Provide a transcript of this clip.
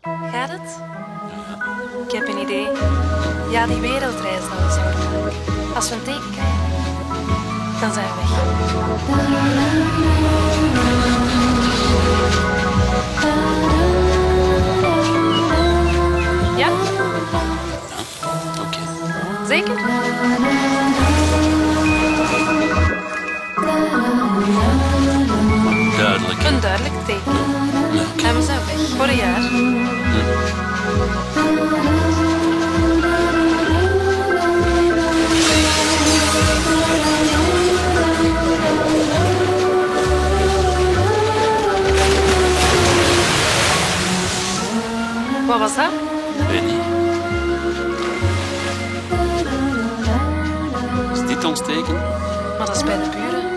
Gaat het? Ik heb een idee. Ja, die wereldreis dat we zouden maken. Als we een teken krijgen, dan zijn we weg. Ja? Oké. Zeker? Duidelijk. Een duidelijk teken. Ja, En we zijn weg voor een jaar. Wat was dat? weet niet. Is dit ons teken? Maar dat is bij de buren.